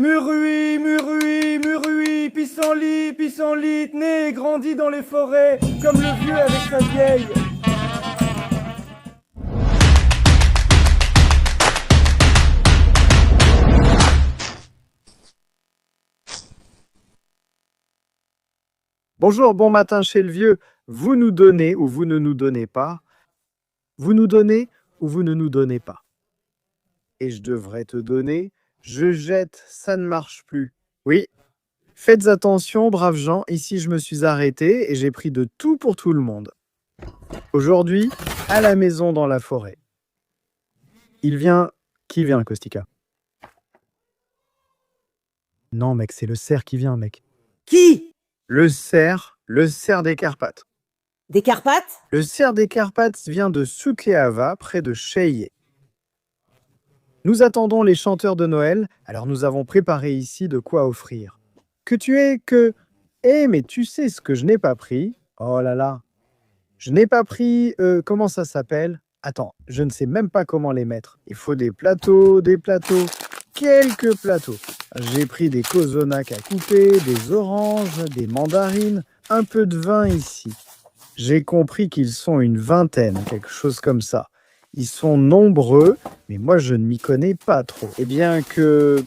Murui, Murui, Murui, pissenlit, né et grandi dans les forêts, comme le vieux avec sa vieille. Bonjour, bon matin chez le vieux. Vous nous donnez ou vous ne nous donnez pas. Vous nous donnez ou vous ne nous donnez pas. Et je devrais te donner. Je jette, ça ne marche plus. Oui. Faites attention, braves gens. Ici, je me suis arrêté et j'ai pris de tout pour tout le monde. Aujourd'hui, à la maison dans la forêt. Il vient... Qui vient, Kostika? Non, mec, c'est le cerf qui vient, mec. Qui? Le cerf des Carpates. Des Carpates? Le cerf des Carpates vient de Sukeava, près de Cheillet. Nous attendons les chanteurs de Noël, alors nous avons préparé ici de quoi offrir. Que tu es que... mais tu sais ce que je n'ai pas pris? Oh là là. Je n'ai pas pris... comment ça s'appelle? Attends, je ne sais même pas comment les mettre. Il faut des plateaux, quelques plateaux. J'ai pris des cozonacs à couper, des oranges, des mandarines, un peu de vin ici. J'ai compris qu'ils sont une vingtaine, quelque chose comme ça. Ils sont nombreux, mais moi je ne m'y connais pas trop. Eh bien que...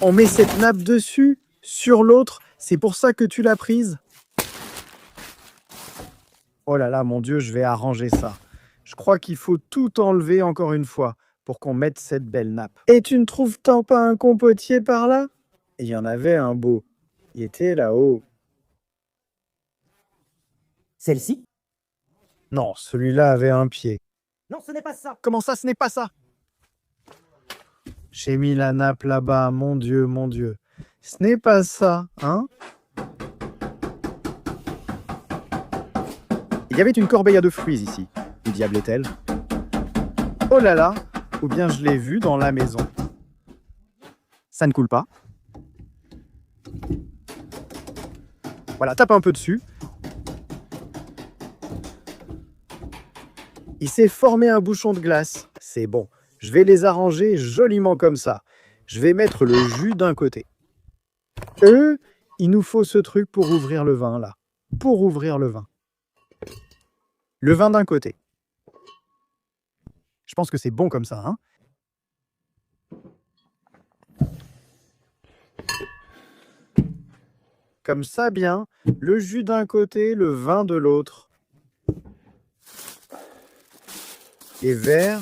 On met cette nappe dessus, sur l'autre, c'est pour ça que tu l'as prise? Oh là là, mon Dieu, je vais arranger ça. Je crois qu'il faut tout enlever encore une fois pour qu'on mette cette belle nappe. Et tu ne trouves tant pas un compotier par là? Il y en avait un beau. Il était là-haut. Celle-ci? Non, celui-là avait un pied. Non, ce n'est pas ça. Comment ça, ce n'est pas ça? J'ai mis la nappe là-bas, mon Dieu, mon Dieu. Ce n'est pas ça, hein? Il y avait une corbeille à de fruits ici. Où diable est-elle? Oh là là! Ou bien je l'ai vue dans la maison. Ça ne coule pas. Voilà, tape un peu dessus. Il s'est formé un bouchon de glace. C'est bon. Je vais les arranger joliment comme ça. Je vais mettre le jus d'un côté. Il nous faut ce truc pour ouvrir le vin, là. Pour ouvrir le vin. Le vin d'un côté. Je pense que c'est bon comme ça, hein? Comme ça, bien. Le jus d'un côté, le vin de l'autre. Les verres.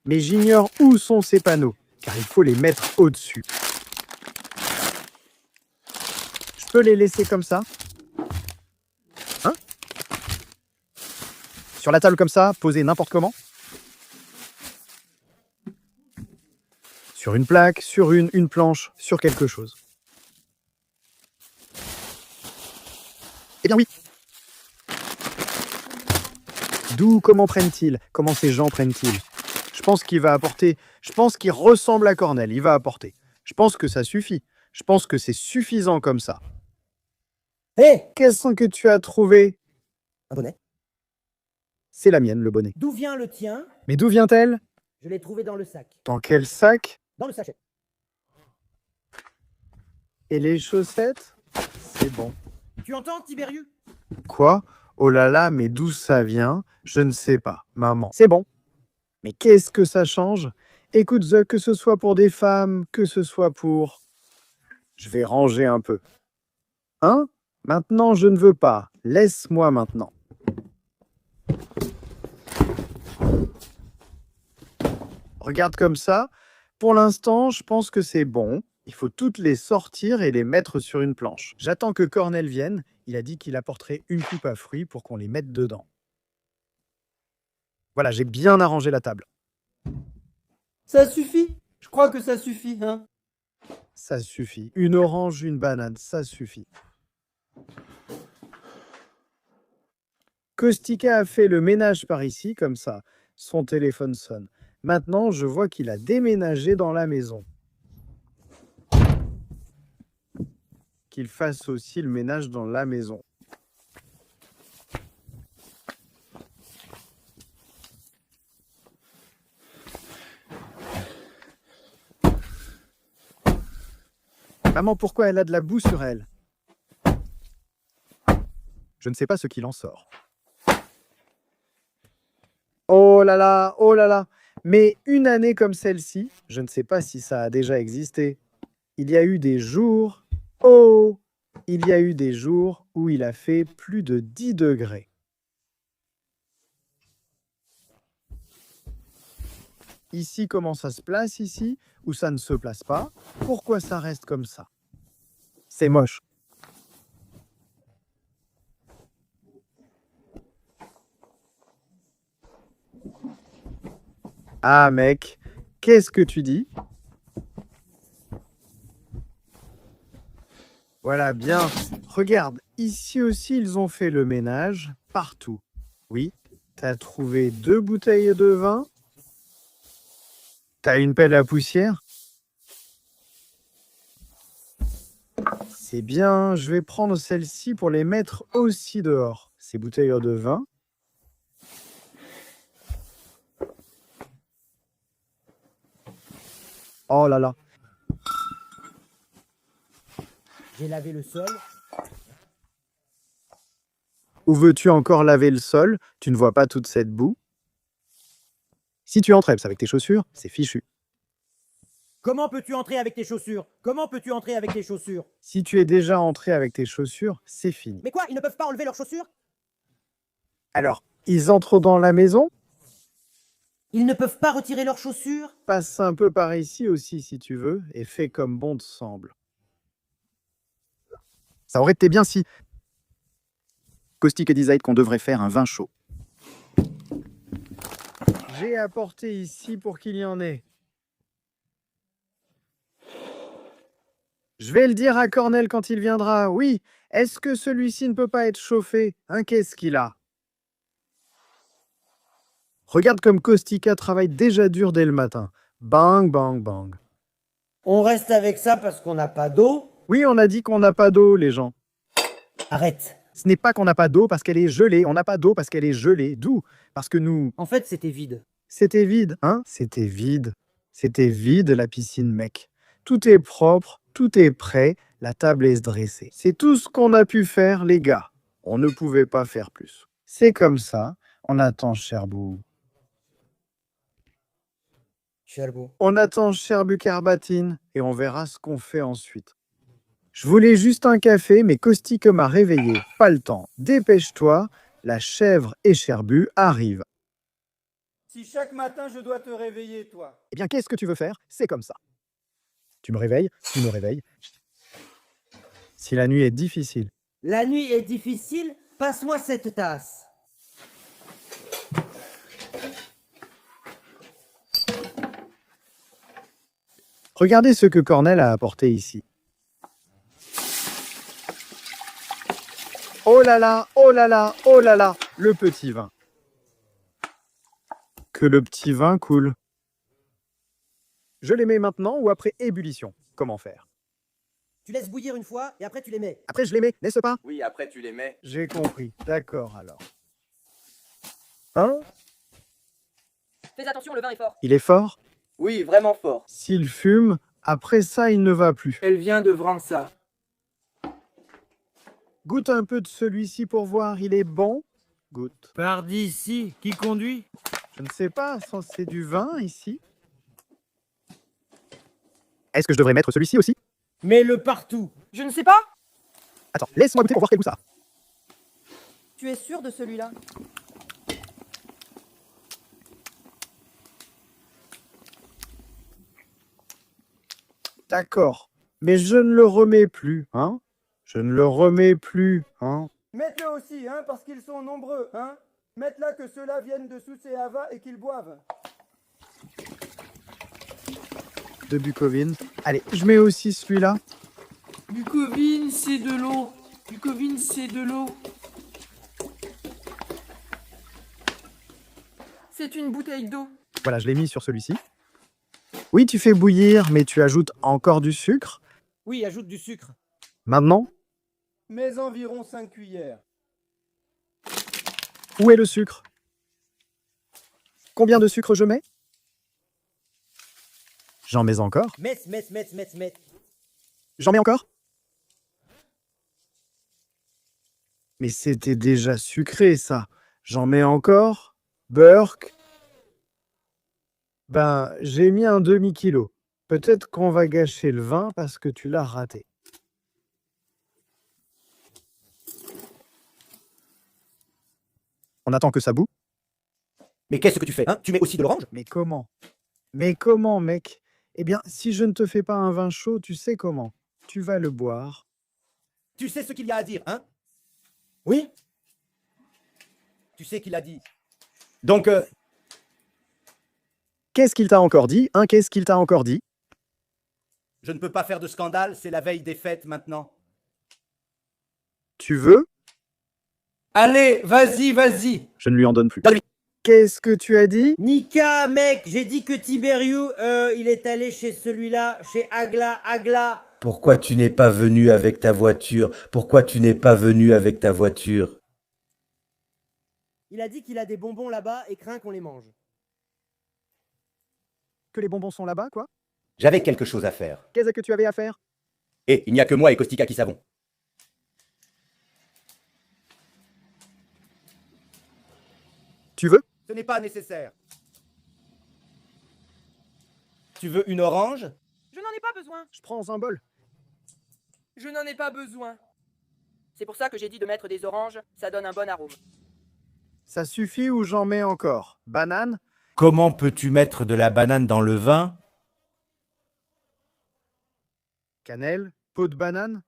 Mais j'ignore où sont ces panneaux, car il faut les mettre au-dessus. Je peux les laisser comme ça? Hein? Sur la table comme ça, posés n'importe comment? Sur une plaque, sur une planche, sur quelque chose. Eh bien oui. D'où, comment prennent-ils? Comment ces gens prennent-ils? Je pense qu'il va apporter. Je pense qu'il ressemble à Cornel. Il va apporter. Je pense que ça suffit. Je pense que c'est suffisant comme ça. Hé! Qu'est-ce que tu as trouvé? Un bonnet. C'est la mienne, le bonnet. D'où vient le tien? Mais d'où vient-elle? Je l'ai trouvé dans le sac. Dans quel sac? Dans le sachet. Et les chaussettes? C'est bon. Tu entends, Tibérius? Quoi? Oh là là, mais d'où ça vient? Je ne sais pas, maman. C'est bon. Mais qu'est-ce que ça change? Écoute, Zuck, que ce soit pour des femmes, que ce soit pour... Je vais ranger un peu. Hein? Maintenant, je ne veux pas. Laisse-moi maintenant. Regarde comme ça. Pour l'instant, je pense que c'est bon. Il faut toutes les sortir et les mettre sur une planche. J'attends que Cornel vienne. Il a dit qu'il apporterait une coupe à fruits pour qu'on les mette dedans. Voilà, j'ai bien arrangé la table. Ça suffit? Je crois que ça suffit, hein? Ça suffit. Une orange, une banane, ça suffit. Kostika a fait le ménage par ici, comme ça. Son téléphone sonne. Maintenant, je vois qu'il a déménagé dans la maison. qu'il fasse aussi le ménage dans la maison. Maman, pourquoi elle a de la boue sur elle? Je ne sais pas ce qu'il en sort. Oh là là, oh là là. Mais une année comme celle-ci, je ne sais pas si ça a déjà existé. Il y a eu des jours, oh, il y a eu des jours où il a fait plus de 10 degrés. Ici, comment ça se place ici, ou ça ne se place pas? Pourquoi ça reste comme ça? C'est moche. Ah mec, qu'est-ce que tu dis? Voilà, bien. Regarde, ici aussi, ils ont fait le ménage partout. Oui, t'as trouvé 2 bouteilles de vin. T'as une pelle à poussière. C'est bien, je vais prendre celle-ci pour les mettre aussi dehors. Ces bouteilles de vin. Oh là là. J'ai lavé le sol. Où veux-tu encore laver le sol? Tu ne vois pas toute cette boue? Si tu entres avec tes chaussures, c'est fichu. Comment peux-tu entrer avec tes chaussures? Comment peux-tu entrer avec tes chaussures? Si tu es déjà entré avec tes chaussures, c'est fini. Mais quoi, ils ne peuvent pas enlever leurs chaussures? Alors, ils entrent dans la maison? Ils ne peuvent pas retirer leurs chaussures? Passe un peu par ici aussi si tu veux, et fais comme bon te semble. Ça aurait été bien si... Caustic disait qu'on devrait faire un vin chaud. J'ai apporté ici pour qu'il y en ait. Je vais le dire à Cornel quand il viendra. Oui, est-ce que celui-ci ne peut pas être chauffé? Hein, qu'est-ce qu'il a? Regarde comme Caustica travaille déjà dur dès le matin. Bang, bang, bang. On reste avec ça parce qu'on n'a pas d'eau? Oui, on a dit qu'on n'a pas d'eau, les gens. Arrête. Ce n'est pas qu'on n'a pas d'eau parce qu'elle est gelée. On n'a pas d'eau parce qu'elle est gelée. D'où? Parce que nous... En fait, c'était vide. C'était vide, hein? C'était vide. C'était vide, la piscine, mec. Tout est propre, tout est prêt, la table est dressée. C'est tout ce qu'on a pu faire, les gars. On ne pouvait pas faire plus. C'est comme ça. On attend Cherbourg. Cherbourg. On attend Cherbourg Carbatine et on verra ce qu'on fait ensuite. Je voulais juste un café, mais Caustic m'a réveillé. Pas le temps. Dépêche-toi, la chèvre et Cherbourg arrivent. Si chaque matin je dois te réveiller, toi. Eh bien, qu'est-ce que tu veux faire? C'est comme ça. Tu me réveilles, tu me réveilles. Si la nuit est difficile. La nuit est difficile, passe-moi cette tasse. Regardez ce que Cornel a apporté ici. Oh là là, oh là là, oh là là, le petit vin. Que le petit vin coule. Je les mets maintenant ou après ébullition? Comment faire? Tu laisses bouillir une fois et après tu les mets. Après je les mets, n'est-ce pas? Oui, après tu les mets. J'ai compris. D'accord alors. Hein? Fais attention, le vin est fort. Il est fort? Oui, vraiment fort. S'il fume, après ça il ne va plus. Elle vient de vendre ça. Goûte un peu de celui-ci pour voir, il est bon? Goûte. Par d'ici, qui conduit? Je ne sais pas, c'est du vin ici. Est-ce que je devrais mettre celui-ci aussi? Mets-le partout. Je ne sais pas. Attends, laisse-moi goûter pour voir quel goût ça a. Tu es sûr de celui-là? D'accord, mais je ne le remets plus, hein? Je ne le remets plus, hein? Mets-le aussi, hein, parce qu'ils sont nombreux, hein. Mette-là que ceux-là viennent de Soucéava et qu'ils boivent. De Bukovine. Allez, je mets aussi celui-là. Bukovine, c'est de l'eau. Bukovine, c'est de l'eau. C'est une bouteille d'eau. Voilà, je l'ai mis sur celui-ci. Oui, tu fais bouillir, mais tu ajoutes encore du sucre. Oui, ajoute du sucre. Maintenant, Mets environ 5 cuillères. où est le sucre? Combien de sucre je mets? J'en mets encore? Mets. J'en mets encore? Mais c'était déjà sucré, ça. J'en mets encore? Burk? Ben, j'ai mis un demi-kilo. Peut-être qu'on va gâcher le vin parce que tu l'as raté. On attend que ça bout? Mais qu'est-ce que tu fais, hein? Tu mets aussi de l'orange? Mais comment? Mais comment, mec? Eh bien, si je ne te fais pas un vin chaud, tu sais comment. Tu vas le boire. Tu sais ce qu'il y a à dire, hein? Oui? Tu sais qu'il a dit. Donc, Qu'est-ce qu'il t'a encore dit? Hein, qu'est-ce qu'il t'a encore dit? je ne peux pas faire de scandale, c'est la veille des fêtes maintenant. Tu veux? Allez, vas-y. Je ne lui en donne plus. Donne-lui. Qu'est-ce que tu as dit? Nika, mec, j'ai dit que Tiberiu, il est allé chez celui-là, chez Agla. Pourquoi tu n'es pas venu avec ta voiture? Pourquoi tu n'es pas venu avec ta voiture? Il a dit qu'il a des bonbons là-bas et craint qu'on les mange. Que les bonbons sont là-bas, quoi? J'avais quelque chose à faire. Qu'est-ce que tu avais à faire? Et il n'y a que moi et Kostika qui savons. Tu veux? Ce n'est pas nécessaire. Tu veux une orange? Je n'en ai pas besoin. Je prends un bol. Je n'en ai pas besoin. C'est pour ça que j'ai dit de mettre des oranges, ça donne un bon arôme. Ça suffit ou j'en mets encore? Banane? Comment peux-tu mettre de la banane dans le vin? Cannelle? Peau de banane?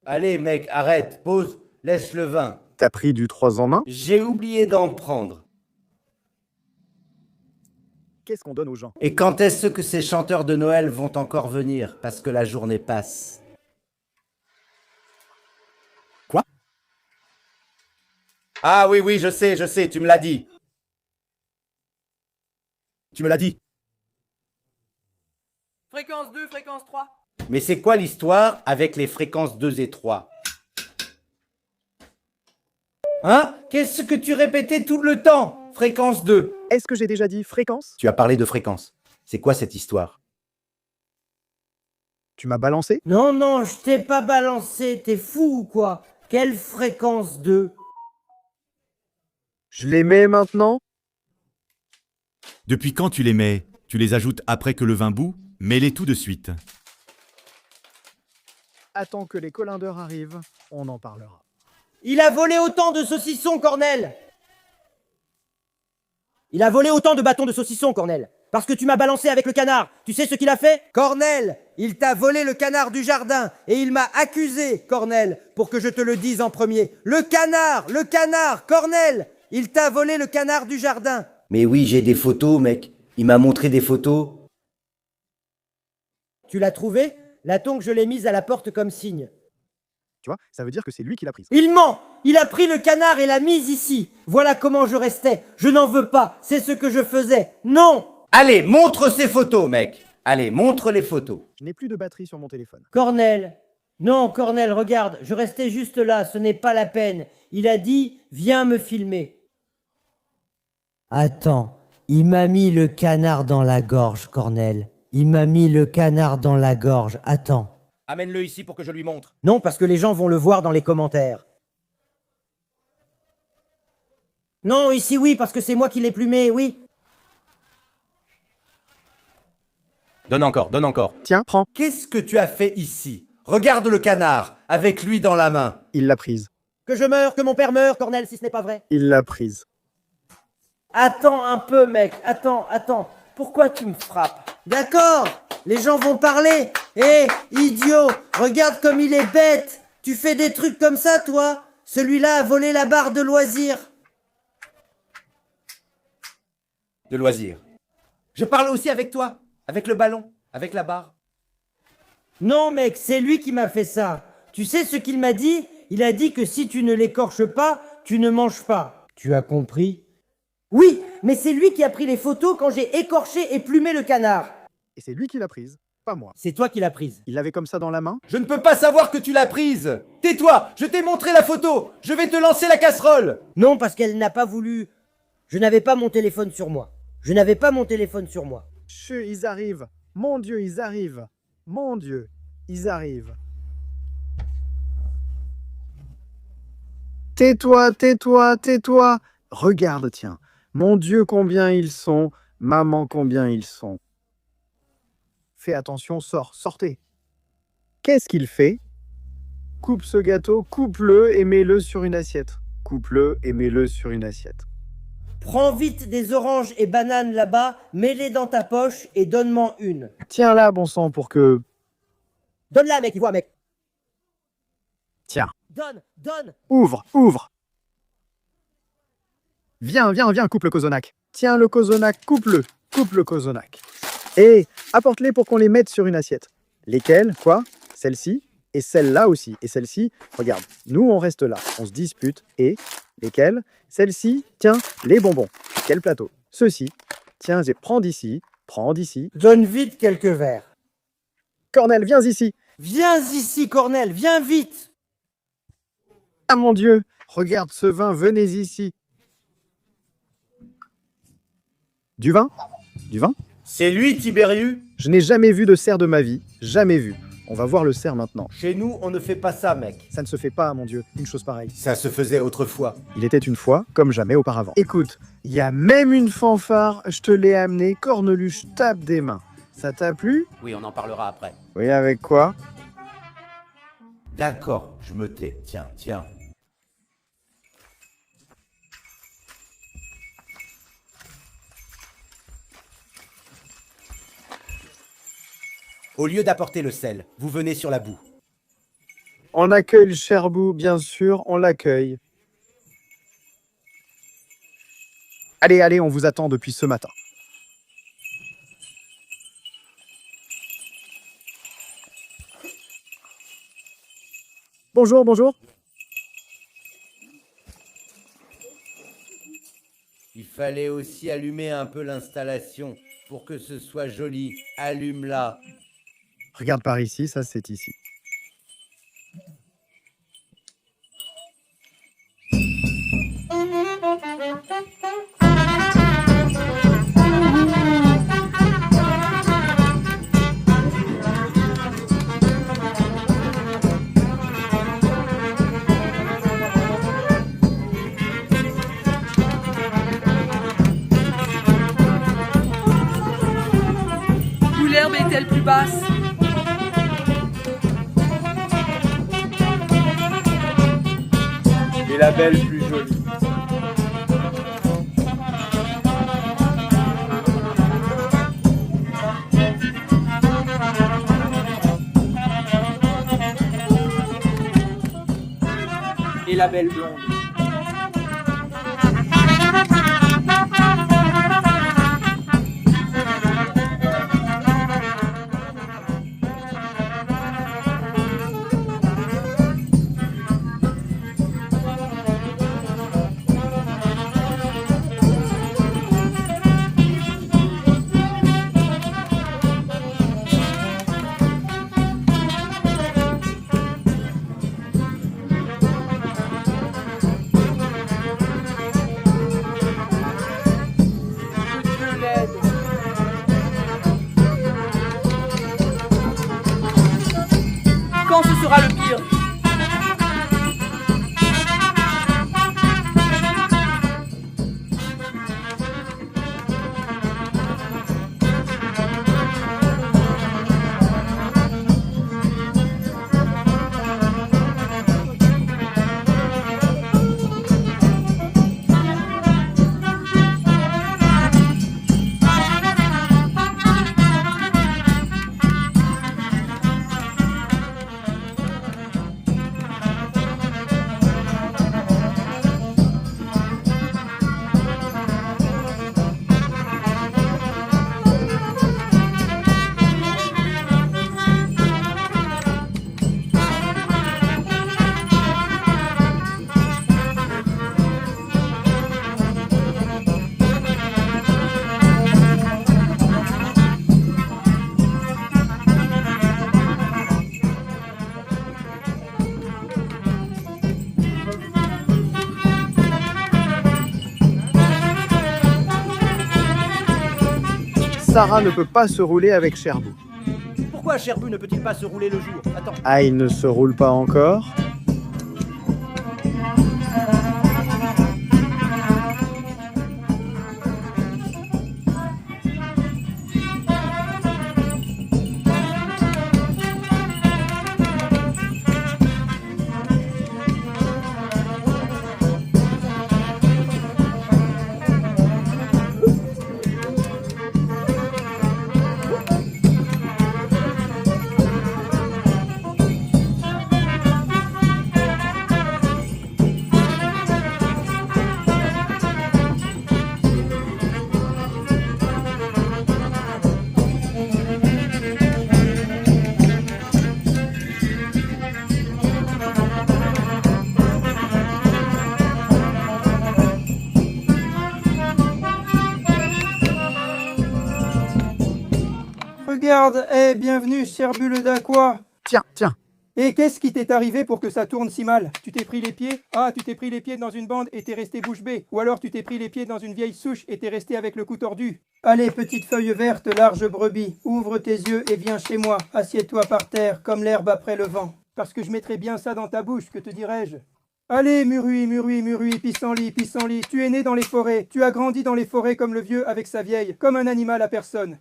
Allez mec, arrête, pause, laisse le vin. T'as pris du 3 en 1? J'ai oublié d'en prendre. Qu'est-ce qu'on donne aux gens? Et quand est-ce que ces chanteurs de Noël vont encore venir? Parce que la journée passe. Ah oui, je sais, tu me l'as dit. Tu me l'as dit. Fréquence 2, fréquence 3. Mais c'est quoi l'histoire avec les fréquences 2 et 3? Hein? Qu'est-ce que tu répétais tout le temps? Fréquence 2. Est-ce que j'ai déjà dit fréquence? Tu as parlé de fréquence. C'est quoi cette histoire? Tu m'as balancé? Non, je t'ai pas balancé, t'es fou ou quoi? Quelle fréquence 2? Je les mets maintenant? Depuis quand tu les mets? Tu les ajoutes après que le vin bout? Mets-les tout de suite. Attends que les colindeurs arrivent, on en parlera. Il a volé autant de saucissons, Cornel! Il a volé autant de bâtons de saucisson, Cornel. Parce que tu m'as balancé avec le canard. Tu sais ce qu'il a fait? Cornel, il t'a volé le canard du jardin. Et il m'a accusé, Cornel, pour que je te le dise en premier. Le canard, Cornel! Il t'a volé le canard du jardin. Mais oui, j'ai des photos, mec. Il m'a montré des photos. Tu l'as trouvé? La tongue, je l'ai mise à la porte comme signe. Tu vois, ça veut dire que c'est lui qui l'a prise. Il ment! Il a pris le canard et l'a mise ici. Voilà comment je restais. Je n'en veux pas. C'est ce que je faisais. Non! Allez, montre ces photos, mec. Allez, montre les photos. Je n'ai plus de batterie sur mon téléphone. Cornel. Non, Cornel, regarde. Je restais juste là. Ce n'est pas la peine. Il a dit, viens me filmer. Attends. Il m'a mis le canard dans la gorge, Cornel. Il m'a mis le canard dans la gorge. Attends. Amène-le ici pour que je lui montre. Non, parce que les gens vont le voir dans les commentaires. Non, ici oui, parce que c'est moi qui l'ai plumé, oui. Donne encore. Tiens, prends. Qu'est-ce que tu as fait ici? Regarde le canard, avec lui dans la main. Il l'a prise. Que je meure, que mon père meure, Cornel, si ce n'est pas vrai. Il l'a prise. Attends un peu, mec. Attends. Pourquoi tu me frappes? D'accord, les gens vont parler. Hé, idiot, regarde comme il est bête. Tu fais des trucs comme ça, toi? Celui-là a volé la barre de loisirs. De loisir. Je parle aussi avec toi, avec le ballon, avec la barre. Non, mec, c'est lui qui m'a fait ça. Tu sais ce qu'il m'a dit? Il a dit que si tu ne l'écorches pas, tu ne manges pas. Tu as compris? Oui, mais c'est lui qui a pris les photos quand j'ai écorché et plumé le canard. Et c'est lui qui l'a prise. pas moi. C'est toi qui l'as prise. Il l'avait comme ça dans la main? Je ne peux pas savoir que tu l'as prise. Tais-toi, je t'ai montré la photo. Je vais te lancer la casserole. Non, parce qu'elle n'a pas voulu. Je n'avais pas mon téléphone sur moi. Je n'avais pas mon téléphone sur moi. Chut, ils arrivent. Mon Dieu, ils arrivent. Mon Dieu, ils arrivent. Tais-toi, tais-toi, tais-toi. Regarde, tiens. Mon Dieu, combien ils sont. Maman, combien ils sont. Fais attention, sors, sortez. Qu'est-ce qu'il fait? Coupe ce gâteau, coupe-le et mets-le sur une assiette. Coupe-le et mets-le sur une assiette. Prends vite des oranges et bananes là-bas, mets-les dans ta poche et donne-m'en une. Tiens là, bon sang, pour que... Donne-la, mec, il voit, mec. Tiens, Donne. ouvre, ouvre. Viens, viens, viens, coupe le cozonac. Tiens le cozonac, coupe le cozonac. Et apporte-les pour qu'on les mette sur une assiette. Lesquelles? Quoi? Celle-ci et celle-là aussi. Et celle-ci, regarde, nous on reste là, on se dispute. Et lesquelles? Celle-ci, tiens, les bonbons. Quel plateau? Ceux-ci, tiens, prends d'ici. Donne vite quelques verres. Cornel, viens ici. Viens ici, Cornel, viens vite. Ah mon Dieu, regarde ce vin, venez ici. Du vin? Du vin? C'est lui, Tibérius. Je n'ai jamais vu de cerf de ma vie, jamais vu. On va voir le cerf maintenant. Chez nous, on ne fait pas ça, mec. Ça ne se fait pas, mon Dieu, une chose pareille. Ça se faisait autrefois. Il était une fois, comme jamais auparavant. Écoute, il y a même une fanfare, je te l'ai amenée, Corneluche tape des mains. Ça t'a plu? Oui, on en parlera après. Oui, avec quoi? D'accord, je me tais. Tiens. Au lieu d'apporter le sel, vous venez sur la boue. On accueille le Cherbou, bien sûr, on l'accueille. Allez, on vous attend depuis ce matin. Bonjour. Il fallait aussi allumer un peu l'installation pour que ce soit joli. Allume-la. Regarde par ici, ça c'est ici. Où l'herbe est-elle plus basse? Et la belle plus jolie. Et la belle blonde. Sarah ne peut pas se rouler avec Cherbout. Pourquoi Cherbout ne peut-il pas se rouler le jour? Attends. Ah, il ne se roule pas encore? Regarde, bienvenue, Cherbu le Daqua. Tiens, tiens. Et qu'est-ce qui t'est arrivé pour que ça tourne si mal? Tu t'es pris les pieds? Ah, tu t'es pris les pieds dans une bande et t'es resté bouche bée. Ou alors tu t'es pris les pieds dans une vieille souche et t'es resté avec le cou tordu. Allez, petite feuille verte, large brebis, ouvre tes yeux et viens chez moi. Assieds-toi par terre, comme l'herbe après le vent. Parce que je mettrai bien ça dans ta bouche, que te dirais-je? Allez, Murui, Murui, Murui, pissenlit, pissenlit, tu es né dans les forêts. Tu as grandi dans les forêts comme le vieux avec sa vieille, comme un animal à personne.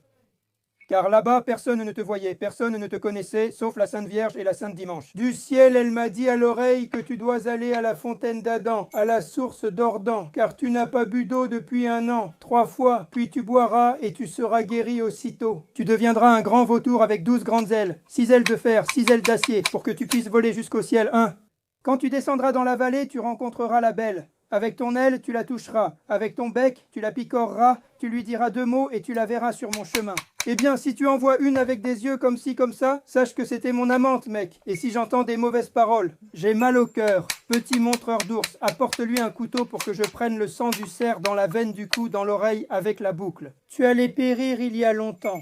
Car là-bas, personne ne te voyait, personne ne te connaissait, sauf la Sainte Vierge et la Sainte Dimanche. Du ciel, elle m'a dit à l'oreille que tu dois aller à la fontaine d'Adam, à la source d'Ordan, car tu n'as pas bu d'eau depuis 1 an, 3 fois, puis tu boiras et tu seras guéri aussitôt. Tu deviendras un grand vautour avec 12 grandes ailes, 6 ailes de fer, 6 ailes d'acier, pour que tu puisses voler jusqu'au ciel. 1. Quand tu descendras dans la vallée, tu rencontreras la belle. Avec ton aile, tu la toucheras. Avec ton bec, tu la picoreras. Tu lui diras 2 mots et tu la verras sur mon chemin. Eh bien, si tu en vois une avec des yeux comme ci, comme ça, sache que c'était mon amante, mec. Et si j'entends des mauvaises paroles, j'ai mal au cœur. Petit montreur d'ours, apporte-lui un couteau pour que je prenne le sang du cerf dans la veine du cou, dans l'oreille, avec la boucle. Tu allais périr il y a longtemps.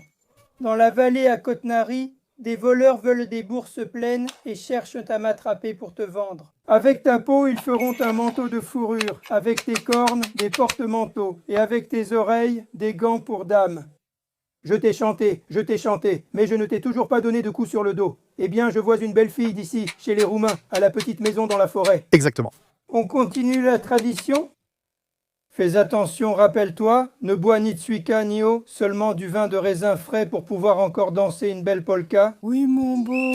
Dans la vallée à Côtenary, des voleurs veulent des bourses pleines et cherchent à m'attraper pour te vendre. Avec ta peau, ils feront un manteau de fourrure. Avec tes cornes, des porte-manteaux. Et avec tes oreilles, des gants pour dames. Je t'ai chanté, mais je ne t'ai toujours pas donné de coup sur le dos. Eh bien, je vois une belle fille d'ici, chez les Roumains, à la petite maison dans la forêt. Exactement. On continue la tradition? Fais attention, rappelle-toi, ne bois ni de suica ni eau, seulement du vin de raisin frais pour pouvoir encore danser une belle polka. Oui, mon beau.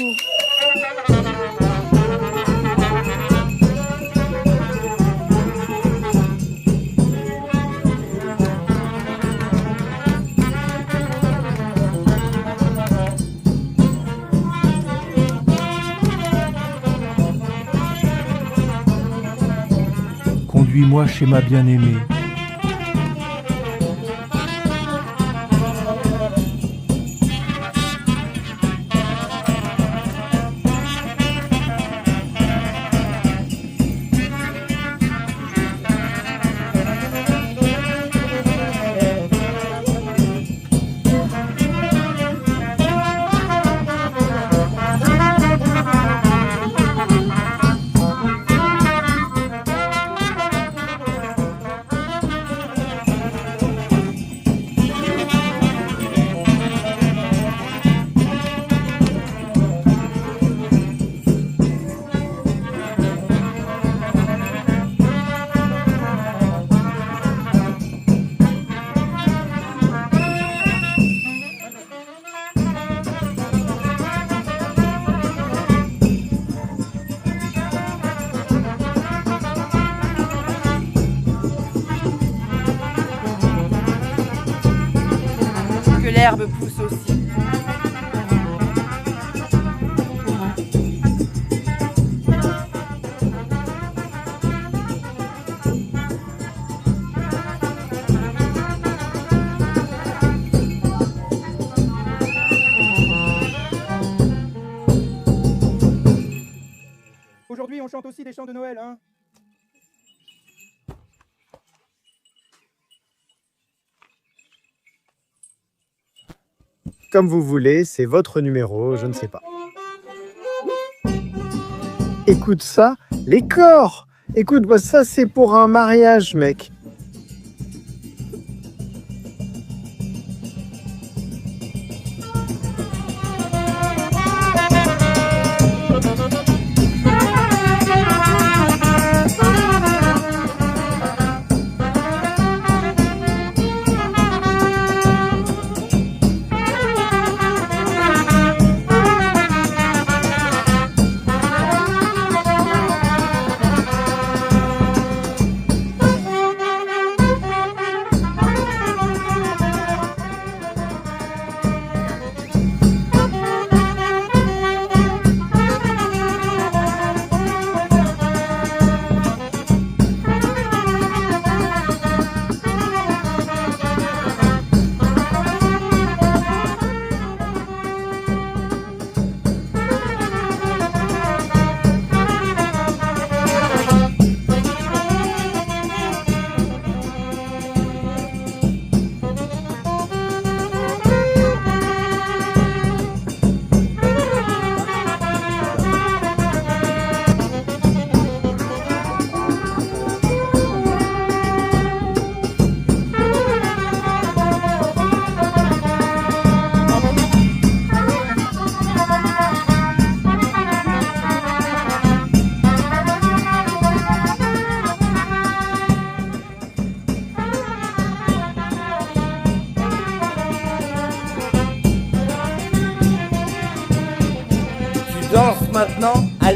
Conduis-moi chez ma bien-aimée. Que l'herbe pousse aussi. Aujourd'hui, on chante aussi des chants de Noël, hein? Comme vous voulez, c'est votre numéro, je ne sais pas. Écoute ça, les corps! Écoute, bah ça c'est pour un mariage, mec.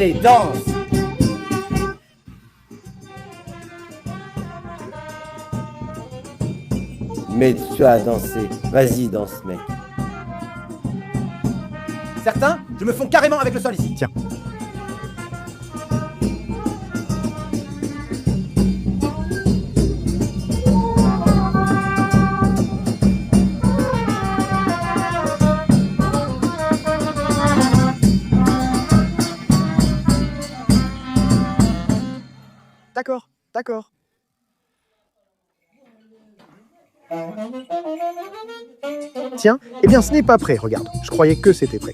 Allez, danse. Mets-toi à danser. Vas-y, danse, mec. Certains, je me fonds carrément avec le sol ici. Tiens. D'accord, d'accord. Tiens, eh bien ce n'est pas prêt, regarde. Je croyais que c'était prêt.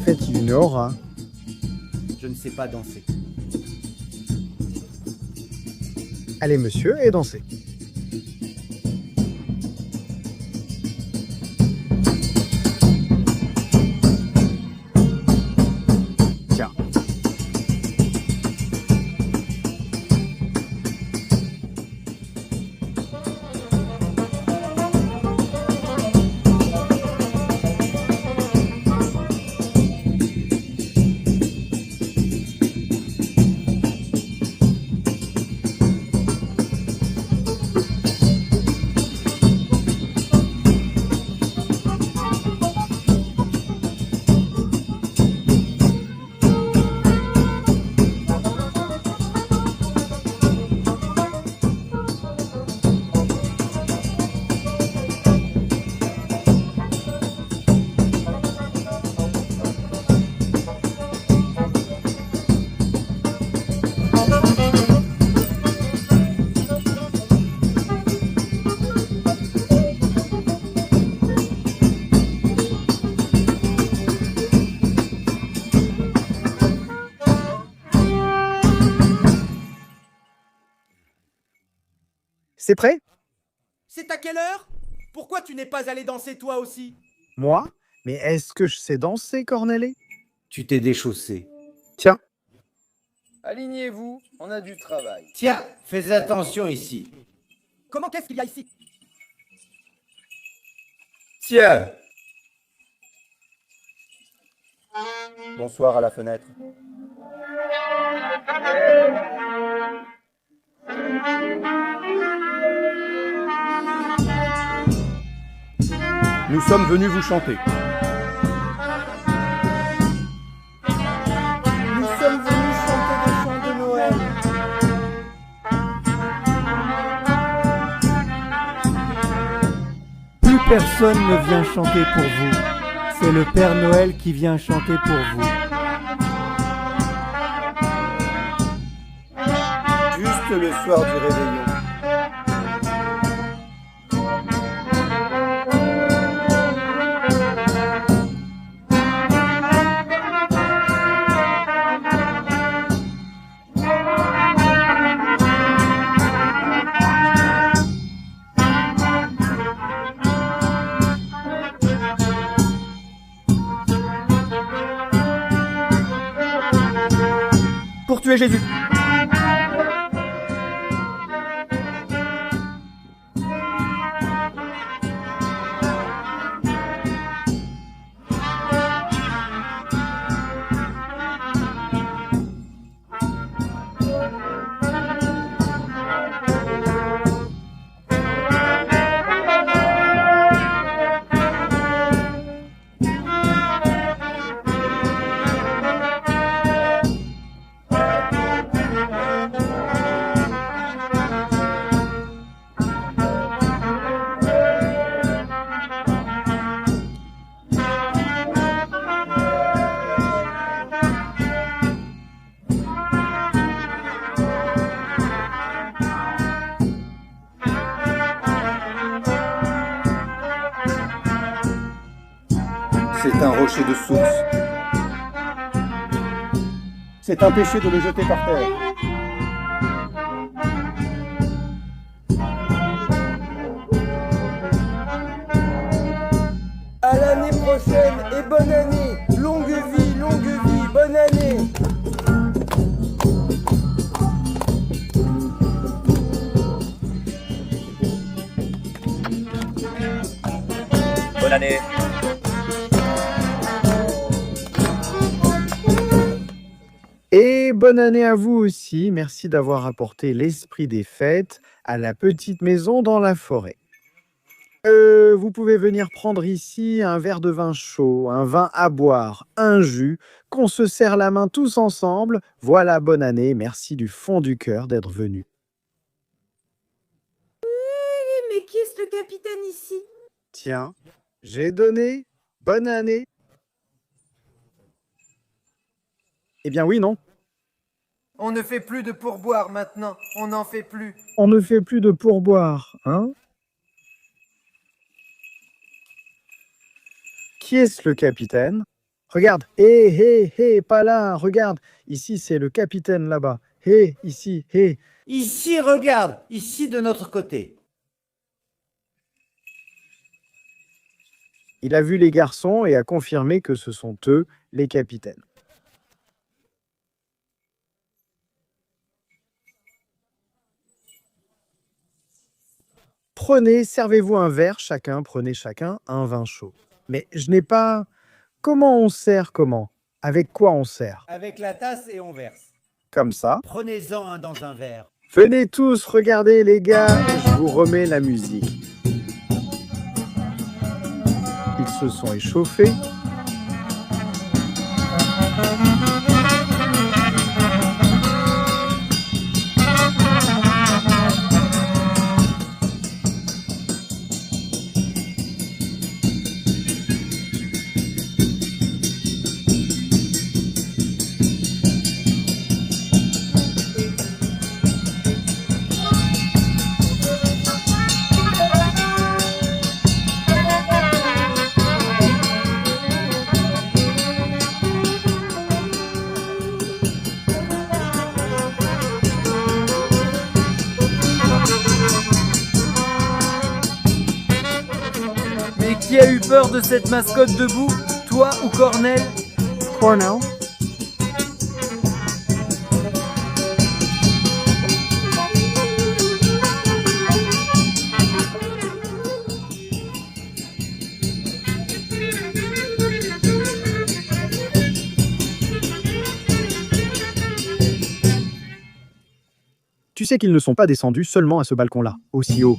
Faites une aura. Je ne sais pas danser. Allez monsieur, et dansez. Tiens. C'est prêt? C'est à quelle heure? Pourquoi tu n'es pas allé danser toi aussi? Moi? Mais est-ce que je sais danser, Cornelet? Tu t'es déchaussé. Tiens. Alignez-vous, on a du travail. Tiens, fais attention ici. Comment qu'est-ce qu'il y a ici? Tiens. Bonsoir à la fenêtre. Nous sommes venus vous chanter. Nous sommes venus chanter des chants de Noël. Plus personne ne vient chanter pour vous. C'est le Père Noël qui vient chanter pour vous. Juste le soir du réveillon. Pour tuer Jésus. C'est un rocher de source. C'est un péché de le jeter par terre. À l'année prochaine et bonne année. Longue vie, bonne année. bonne année. Et bonne année à vous aussi. Merci d'avoir apporté l'esprit des fêtes à la petite maison dans la forêt. Vous pouvez venir prendre ici un verre de vin chaud, un vin à boire, un jus, qu'on se serre la main tous ensemble. Voilà, bonne année. Merci du fond du cœur d'être venu. Mais qui est-ce le capitaine ici? Tiens, j'ai donné bonne année. Eh bien oui, non. On ne fait plus de pourboire maintenant, on n'en fait plus. On ne fait plus de pourboire, hein? Qui est-ce le capitaine? Regarde, hé, pas là, regarde. Ici, c'est le capitaine là-bas. Hé, ici, hé. Ici, regarde, ici de notre côté. Il a vu les garçons et a confirmé que ce sont eux, les capitaines. Prenez, servez-vous un verre chacun, prenez chacun un vin chaud. Mais je n'ai pas... Comment on sert, comment? Avec quoi on sert? Avec la tasse et on verse. Comme ça. Prenez-en un dans un verre. Venez tous, regardez les gars, je vous remets la musique. Ils se sont échauffés. Mais qui a eu peur de cette mascotte debout? Toi ou Cornel? Cornell. Tu sais qu'ils ne sont pas descendus seulement à ce balcon-là, aussi haut.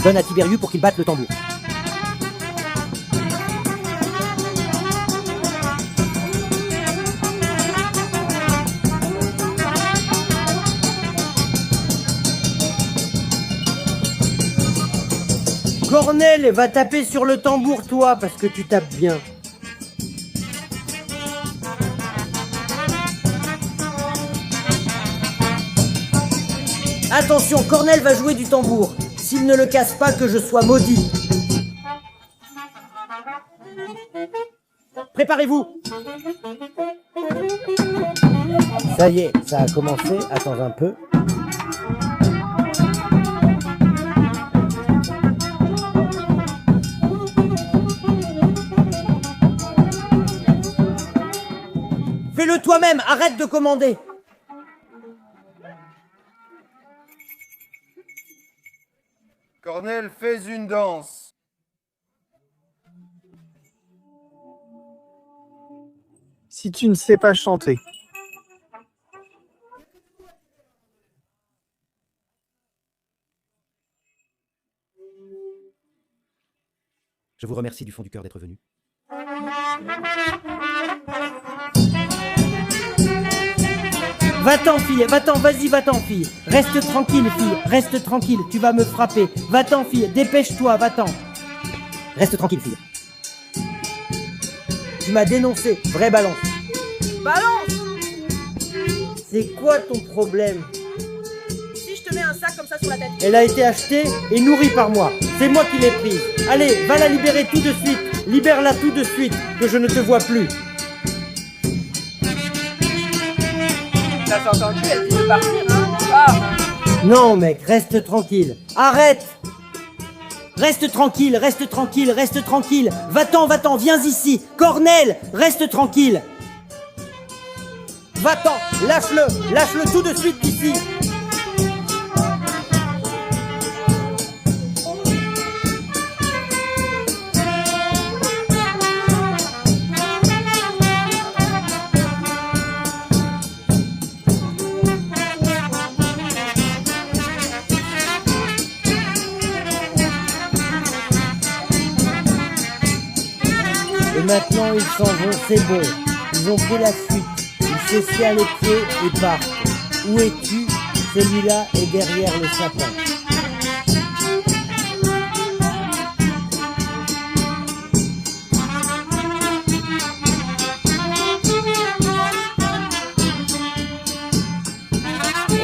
Donne à Tiberius pour qu'il batte le tambour. Cornel, va taper sur le tambour, toi, parce que tu tapes bien. Attention, Cornel va jouer du tambour. S'il ne le casse pas, que je sois maudit. Préparez-vous. Ça y est, ça a commencé. Attends un peu. Fais-le toi-même, arrête de commander. Cornel, fais une danse. Si tu ne sais pas chanter, Je vous remercie du fond du cœur d'être venu. Va-t'en, fille, va-t'en, vas-y, va-t'en, fille. Reste tranquille, fille, reste tranquille, tu vas me frapper. Va-t'en, fille, dépêche-toi, va-t'en. Reste tranquille, fille. Tu m'as dénoncé, vraie balance. Balance! C'est quoi ton problème? Si je te mets un sac comme ça sur la tête. Elle a été achetée et nourrie par moi. C'est moi qui l'ai prise. Allez, va la libérer tout de suite. Libère-la tout de suite, que je ne te vois plus. T'as entendu, elle dit de partir, hein? Ah. Non, mec, reste tranquille. Arrête! Reste tranquille, reste tranquille, reste tranquille. Va-t'en, va-t'en, viens ici. Cornel, reste tranquille. Va-t'en, lâche-le tout de suite ici. Et maintenant ils s'en vont, c'est bon. Ils ont pris la fuite. Ils s'essuient les pieds et partent. Où es-tu? Celui-là est derrière le sapin.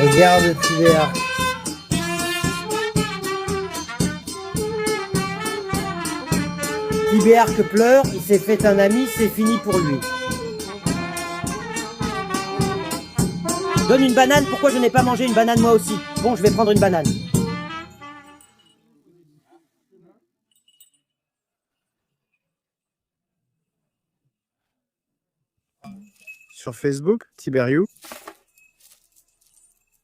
Regarde Tiberius. Tiberius pleure, il s'est fait un ami, c'est fini pour lui. Donne une banane, pourquoi je n'ai pas mangé une banane moi aussi? Bon, je vais prendre une banane. sur Facebook, Tiberius.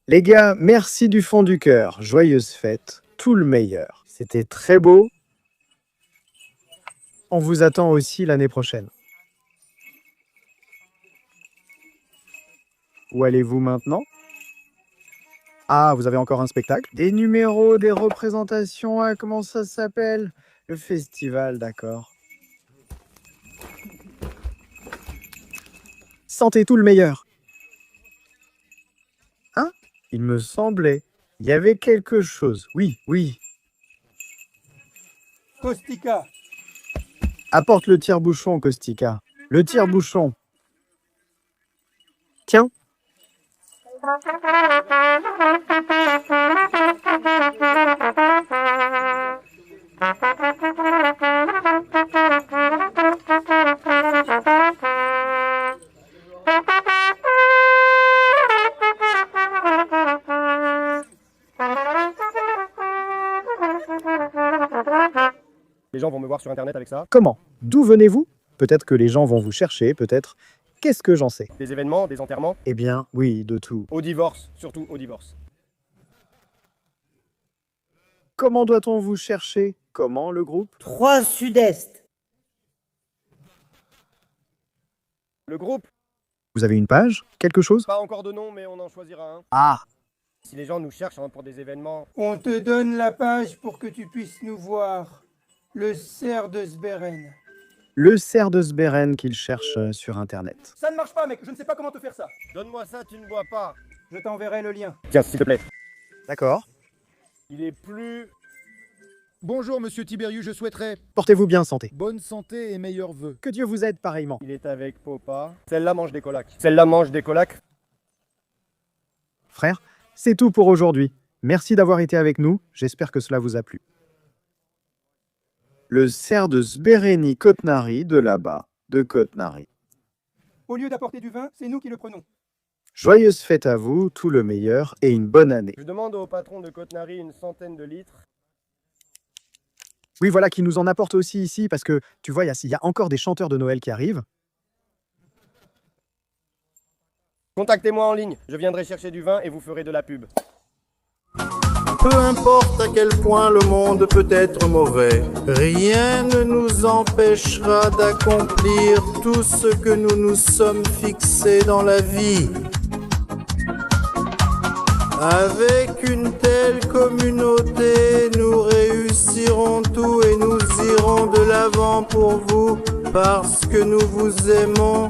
Les gars, merci du fond du cœur. Joyeuse fête, tout le meilleur. C'était très beau. On vous attend aussi l'année prochaine. Où allez-vous maintenant? Ah, vous avez encore un spectacle? Des numéros, des représentations, ah, comment ça s'appelle? Le festival, d'accord. Santé, tout le meilleur. Hein? Il me semblait. Il y avait quelque chose. Oui, oui. Caustica. Apporte le tire-bouchon, Caustica. Le tire-bouchon. Tiens. Les gens vont me voir sur Internet avec ça. Comment? D'où venez-vous? Peut-être que les gens vont vous chercher, peut-être. Qu'est-ce que j'en sais? Des événements, des enterrements. Eh bien, oui, de tout. Au divorce, surtout au divorce. Comment doit-on vous chercher? Comment le groupe? 3 Sud-Est. Le groupe? Vous avez une page? Quelque chose? Pas encore de nom, mais on en choisira un. Ah! Si les gens nous cherchent pour des événements... On te donne la page pour que tu puisses nous voir. Le cerf de Sberen. Le cerf de Sberen qu'il cherche sur Internet. Ça ne marche pas, mec, je ne sais pas comment te faire ça. Donne-moi ça, tu ne bois pas. Je t'enverrai le lien. Tiens, s'il te plaît. D'accord. Il est plus... Bonjour, monsieur Tiberius, je souhaiterais... Portez-vous bien, santé. Bonne santé et meilleurs vœux. Que Dieu vous aide pareillement. Il est avec Popa. Celle-là mange des colacs. Celle-là mange des colacs. Frère, c'est tout pour aujourd'hui. Merci d'avoir été avec nous. J'espère que cela vous a plu. Le cerf de Sbereni Kotnari de là-bas, de Kotnari. Au lieu d'apporter du vin, c'est nous qui le prenons. Joyeuse fête à vous, tout le meilleur et une bonne année. Je demande au patron de Kotnari une centaine de litres. Oui, voilà, qui nous en apporte aussi ici, parce que, tu vois, il y a encore des chanteurs de Noël qui arrivent. Contactez-moi en ligne, je viendrai chercher du vin et vous ferez de la pub. Peu importe à quel point le monde peut être mauvais, rien ne nous empêchera d'accomplir tout ce que nous nous sommes fixés dans la vie. Avec une telle communauté, nous réussirons tout et nous irons de l'avant pour vous, parce que nous vous aimons